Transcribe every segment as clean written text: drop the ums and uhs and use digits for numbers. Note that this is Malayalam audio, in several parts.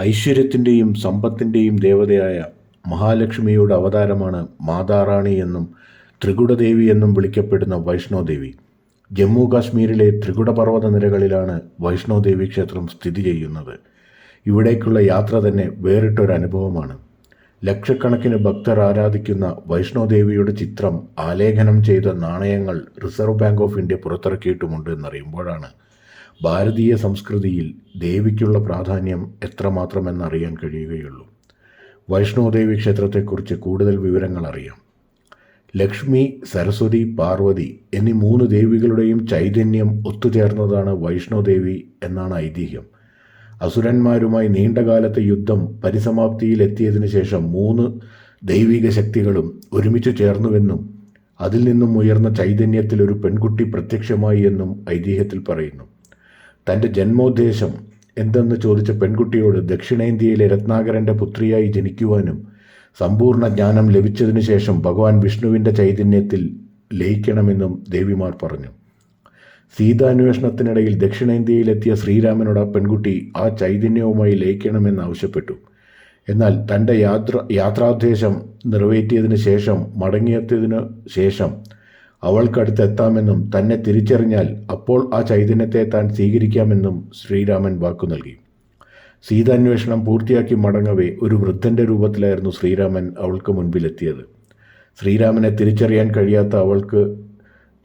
ഐശ്വര്യത്തിൻ്റെയും സമ്പത്തിൻ്റെയും ദേവതയായ മഹാലക്ഷ്മിയുടെ അവതാരമാണ് മാതാറാണി എന്നും ത്രികുടദേവി എന്നും വിളിക്കപ്പെടുന്ന വൈഷ്ണോദേവി. ജമ്മു കാശ്മീരിലെ ത്രികുടപർവ്വത നിരകളിലാണ് വൈഷ്ണോദേവി ക്ഷേത്രം സ്ഥിതി ചെയ്യുന്നത്. ഇവിടേക്കുള്ള യാത്ര തന്നെ വേറിട്ടൊരനുഭവമാണ്. ലക്ഷക്കണക്കിന് ഭക്തർ ആരാധിക്കുന്ന വൈഷ്ണോദേവിയുടെ ചിത്രം ആലേഖനം ചെയ്ത നാണയങ്ങൾ റിസർവ് ബാങ്ക് ഓഫ് ഇന്ത്യ പുറത്തിറക്കിയിട്ടുമുണ്ട് എന്നറിയുമ്പോഴാണ് ഭാരതീയ സംസ്കൃതിയിൽ ദേവിക്കുള്ള പ്രാധാന്യം എത്രമാത്രമെന്നറിയാൻ കഴിയുകയുള്ളൂ. വൈഷ്ണോദേവി ക്ഷേത്രത്തെക്കുറിച്ച് കൂടുതൽ വിവരങ്ങൾ അറിയാം. ലക്ഷ്മി, സരസ്വതി, പാർവതി എന്നീ 3 ദേവികളുടെയും ചൈതന്യം ഒത്തുചേർന്നതാണ് വൈഷ്ണോദേവി എന്നാണ് ഐതിഹ്യം. അസുരന്മാരുമായി നീണ്ടകാലത്തെ യുദ്ധം പരിസമാപ്തിയിലെത്തിയതിനു ശേഷം 3 ദൈവിക ശക്തികളും ഒരുമിച്ച് ചേർന്നുവെന്നും അതിൽ നിന്നും ഉയർന്ന ചൈതന്യത്തിൽ ഒരു പെൺകുട്ടി പ്രത്യക്ഷമായി എന്നും ഐതിഹ്യത്തിൽ പറയുന്നു. തൻ്റെ ജന്മോദ്ദേശം എന്തെന്ന് ചോദിച്ച പെൺകുട്ടിയോട് ദക്ഷിണേന്ത്യയിലെ രത്നാകരൻ്റെ പുത്രിയായി ജനിക്കുവാനും സമ്പൂർണ്ണ ജ്ഞാനം ലഭിച്ചതിനു ശേഷം ഭഗവാൻ വിഷ്ണുവിൻ്റെ ചൈതന്യത്തിൽ ലയിക്കണമെന്നും ദേവിമാർ പറഞ്ഞു. സീതാന്വേഷണത്തിനിടയിൽ ദക്ഷിണേന്ത്യയിലെത്തിയ ശ്രീരാമനോട് ആ പെൺകുട്ടി ആ ചൈതന്യവുമായി ലയിക്കണമെന്ന് ആവശ്യപ്പെട്ടു. എന്നാൽ തൻ്റെ യാത്രാദ്ദേശം നിറവേറ്റിയതിനു ശേഷം മടങ്ങിയെത്തിയതിനു ശേഷം അവൾക്കടുത്തെത്താമെന്നും തന്നെ തിരിച്ചറിഞ്ഞാൽ അപ്പോൾ ആ ചൈതന്യത്തെ താൻ സ്വീകരിക്കാമെന്നും ശ്രീരാമൻ വാക്കു നൽകി. സീതാന്വേഷണം പൂർത്തിയാക്കി മടങ്ങവേ ഒരു വൃദ്ധൻ്റെ രൂപത്തിലായിരുന്നു ശ്രീരാമൻ അവൾക്ക് മുൻപിലെത്തിയത്. ശ്രീരാമനെ തിരിച്ചറിയാൻ കഴിയാത്ത അവൾക്ക്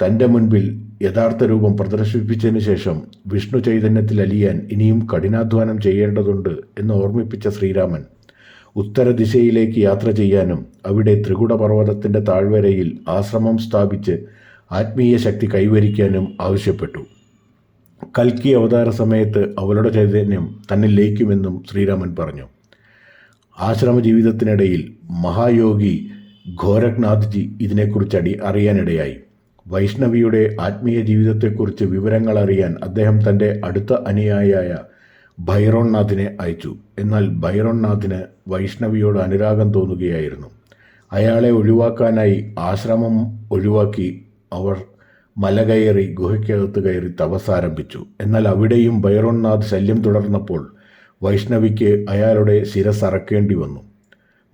തൻ്റെ മുൻപിൽ യഥാർത്ഥ രൂപം പ്രദർശിപ്പിച്ചതിനു ശേഷം വിഷ്ണു ചൈതന്യത്തിൽ അലിയാൻ ഇനിയും കഠിനാധ്വാനം ചെയ്യേണ്ടതുണ്ട് എന്ന് ഓർമ്മിപ്പിച്ച ശ്രീരാമൻ ഉത്തരദിശയിലേക്ക് യാത്ര ചെയ്യാനും അവിടെ ത്രികുടപർവ്വതത്തിൻ്റെ താഴ്വരയിൽ ആശ്രമം സ്ഥാപിച്ച് ആത്മീയ ശക്തി കൈവരിക്കാനും ആവശ്യപ്പെട്ടു. കൽക്കി അവതാര സമയത്ത് അവളുടെ ചൈതന്യം തന്നിൽ ലയിക്കുമെന്നും ശ്രീരാമൻ പറഞ്ഞു. ആശ്രമ ജീവിതത്തിനിടയിൽ മഹായോഗി ഗോരഖ്നാഥ്ജി ഇതിനെക്കുറിച്ച് അറിയാനിടയായി. വൈഷ്ണവിയുടെ ആത്മീയ ജീവിതത്തെക്കുറിച്ച് വിവരങ്ങൾ അറിയാൻ അദ്ദേഹം തൻ്റെ അടുത്ത അനുയായിയായ ഭൈരോൺനാഥിനെ അയച്ചു. എന്നാൽ ഭൈരോൺനാഥിന് വൈഷ്ണവിയോട് അനുരാഗം തോന്നുകയായിരുന്നു. അയാളെ ഒഴിവാക്കാനായി ആശ്രമം ഒഴിവാക്കി അവർ മല കയറി ഗുഹയ്ക്കകത്ത് കയറി തപസ്സാരംഭിച്ചു. എന്നാൽ അവിടെയും ഭൈരോൺനാഥ് ശല്യം തുടർന്നപ്പോൾ വൈഷ്ണവിക്ക് അയാളുടെ ശിരസ് അറക്കേണ്ടി വന്നു.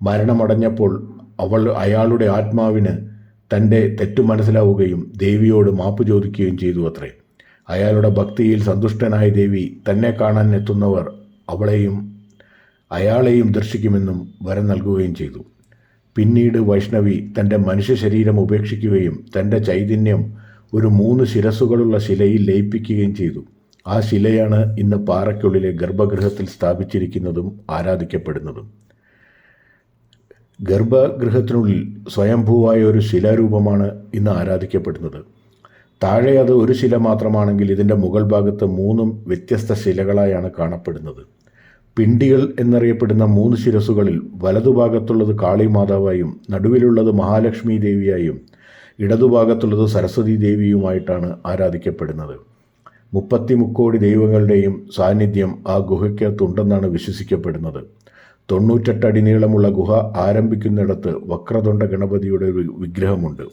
മരണമടഞ്ഞപ്പോൾ അയാളുടെ ആത്മാവിന് തൻ്റെ തെറ്റു മനസ്സിലാവുകയും ദേവിയോട് മാപ്പ് ചോദിക്കുകയും ചെയ്തു അത്രേ. അയാളുടെ ഭക്തിയിൽ സന്തുഷ്ടനായ ദേവി തന്നെ കാണാൻ എത്തുന്നവർ അയാളെയും ദർശിക്കുമെന്നും വരം നൽകുകയും ചെയ്തു. പിന്നീട് വൈഷ്ണവി തൻ്റെ മനുഷ്യ ശരീരം ഉപേക്ഷിക്കുകയും തൻ്റെ ചൈതന്യം ഒരു 3 ശിരസ്സുകളുള്ള ശിലയിൽ ലയിപ്പിക്കുകയും ചെയ്തു. ആ ശിലയാണ് ഇന്ന് പാറയ്ക്കുള്ളിലെ ഗർഭഗൃഹത്തിൽ സ്ഥാപിച്ചിരിക്കുന്നതും ആരാധിക്കപ്പെടുന്നതും. ഗർഭഗൃഹത്തിനുള്ളിൽ സ്വയംഭൂവായ ഒരു ശിലാരൂപമാണ് ഇന്ന് ആരാധിക്കപ്പെടുന്നത്. താഴെ അത് ഒരു ശില മാത്രമാണെങ്കിൽ ഇതിൻ്റെ മുകൾ ഭാഗത്ത് 3 വ്യത്യസ്ത ശിലകളായാണ് കാണപ്പെടുന്നത്. പിണ്ടികൾ എന്നറിയപ്പെടുന്ന 3 ശിരസ്സുകളിൽ വലതുഭാഗത്തുള്ളത് കാളിമാതാവായും നടുവിലുള്ളത് മഹാലക്ഷ്മി ദേവിയായും ഇടതുഭാഗത്തുള്ളത് സരസ്വതി ദേവിയുമായിട്ടാണ് ആരാധിക്കപ്പെടുന്നത്. 30 മുക്കോടി ദൈവങ്ങളുടെയും സാന്നിധ്യം ആ ഗുഹയ്ക്കകത്തുണ്ടെന്നാണ് വിശ്വസിക്കപ്പെടുന്നത്. 98 അടി നീളമുള്ള ഗുഹ ആരംഭിക്കുന്നിടത്ത് വക്രതുണ്ട ഗണപതിയുടെ ഒരു വിഗ്രഹമുണ്ട്.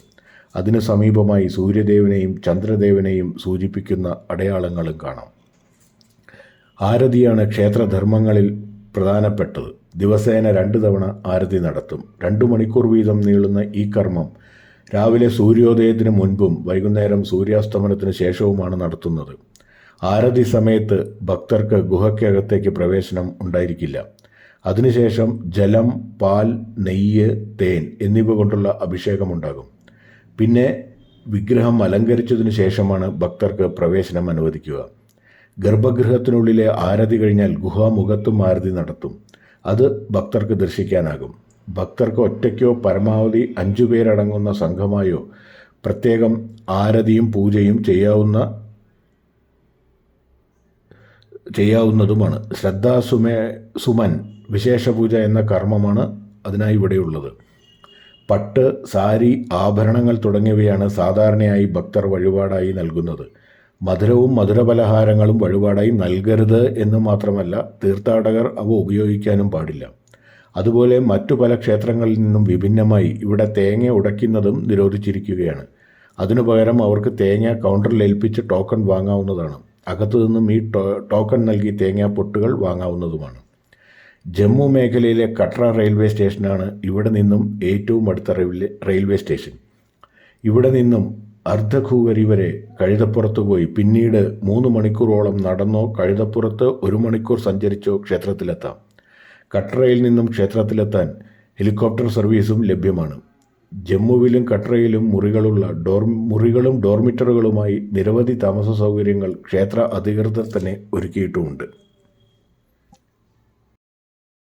അതിനു സമീപമായി സൂര്യദേവനെയും ചന്ദ്രദേവനെയും സൂചിപ്പിക്കുന്ന അടയാളങ്ങളും കാണാം. ആരതിയാണ് ക്ഷേത്രധർമ്മങ്ങളിൽ പ്രധാനപ്പെട്ടത്. ദിവസേന 2 തവണ ആരതി നടത്തും. 2 മണിക്കൂർ വീതം നീളുന്ന ഈ കർമ്മം രാവിലെ സൂര്യോദയത്തിന് മുൻപും വൈകുന്നേരം സൂര്യാസ്തമനത്തിന് ശേഷവുമാണ് നടത്തുന്നത്. ആരതി സമയത്ത് ഭക്തർക്ക് ഗുഹയ്ക്കകത്തേക്ക് പ്രവേശനം ഉണ്ടായിരിക്കില്ല. അതിനുശേഷം ജലം, പാൽ, നെയ്യ്, തേൻ എന്നിവ കൊണ്ടുള്ള അഭിഷേകമുണ്ടാകും. പിന്നെ വിഗ്രഹം അലങ്കരിച്ചതിനു ശേഷമാണ് ഭക്തർക്ക് പ്രവേശനം അനുവദിക്കുക. ഗർഭഗൃഹത്തിനുള്ളിലെ ആരതി കഴിഞ്ഞാൽ ഗുഹാമുഖത്തും ആരതി നടത്തും. അത് ഭക്തർക്ക് ദർശിക്കാനാകും. ഭക്തർക്ക് ഒറ്റയ്ക്കോ പരമാവധി 5 പേരടങ്ങുന്ന സംഘമായോ പ്രത്യേകം ആരതിയും പൂജയും ചെയ്യാവുന്നതുമാണ്. സുമൻ വിശേഷപൂജ എന്ന കർമ്മമാണ് അതിനായി ഇവിടെയുള്ളത്. പട്ട്, സാരി, ആഭരണങ്ങൾ തുടങ്ങിയവയാണ് സാധാരണയായി ഭക്തർ വഴിപാടായി നൽകുന്നത്. മധുരവും മധുരപലഹാരങ്ങളും വഴിപാടായി നൽകരുത് എന്ന് മാത്രമല്ല, തീർത്ഥാടകർ അവ ഉപയോഗിക്കാനും പാടില്ല. അതുപോലെ മറ്റു പല ക്ഷേത്രങ്ങളിൽ നിന്നും വിഭിന്നമായി ഇവിടെ തേങ്ങ ഉടയ്ക്കുന്നതും നിരോധിച്ചിരിക്കുകയാണ്. അതിനു പകരം അവർക്ക് തേങ്ങ കൗണ്ടറിൽ ഏൽപ്പിച്ച് ടോക്കൺ വാങ്ങാവുന്നതാണ്. അകത്തു നിന്നും ഈ ടോക്കൺ നൽകി തേങ്ങാപ്പൊട്ടുകൾ വാങ്ങാവുന്നതുമാണ്. ജമ്മു മേഖലയിലെ കട്ര റെയിൽവേ സ്റ്റേഷനാണ് ഇവിടെ നിന്നും ഏറ്റവും അടുത്ത റെയിൽവേ സ്റ്റേഷൻ. ഇവിടെ നിന്നും അർദ്ധഖൂവരി വരെ കഴുതപ്പുറത്ത് പോയി പിന്നീട് 3 മണിക്കൂറോളം നടന്നോ കഴുതപ്പുറത്ത് 1 മണിക്കൂർ സഞ്ചരിച്ചോ ക്ഷേത്രത്തിലെത്താം. കട്രയിൽ നിന്നും ക്ഷേത്രത്തിലെത്താൻ ഹെലികോപ്റ്റർ സർവീസും ലഭ്യമാണ്. ജമ്മുവിലും കട്രയിലും മുറികളും ഡോർമിറ്ററുകളുമായി നിരവധി താമസ സൗകര്യങ്ങൾ ക്ഷേത്ര അധികൃതർ തന്നെ ഒരുക്കിയിട്ടുമുണ്ട്.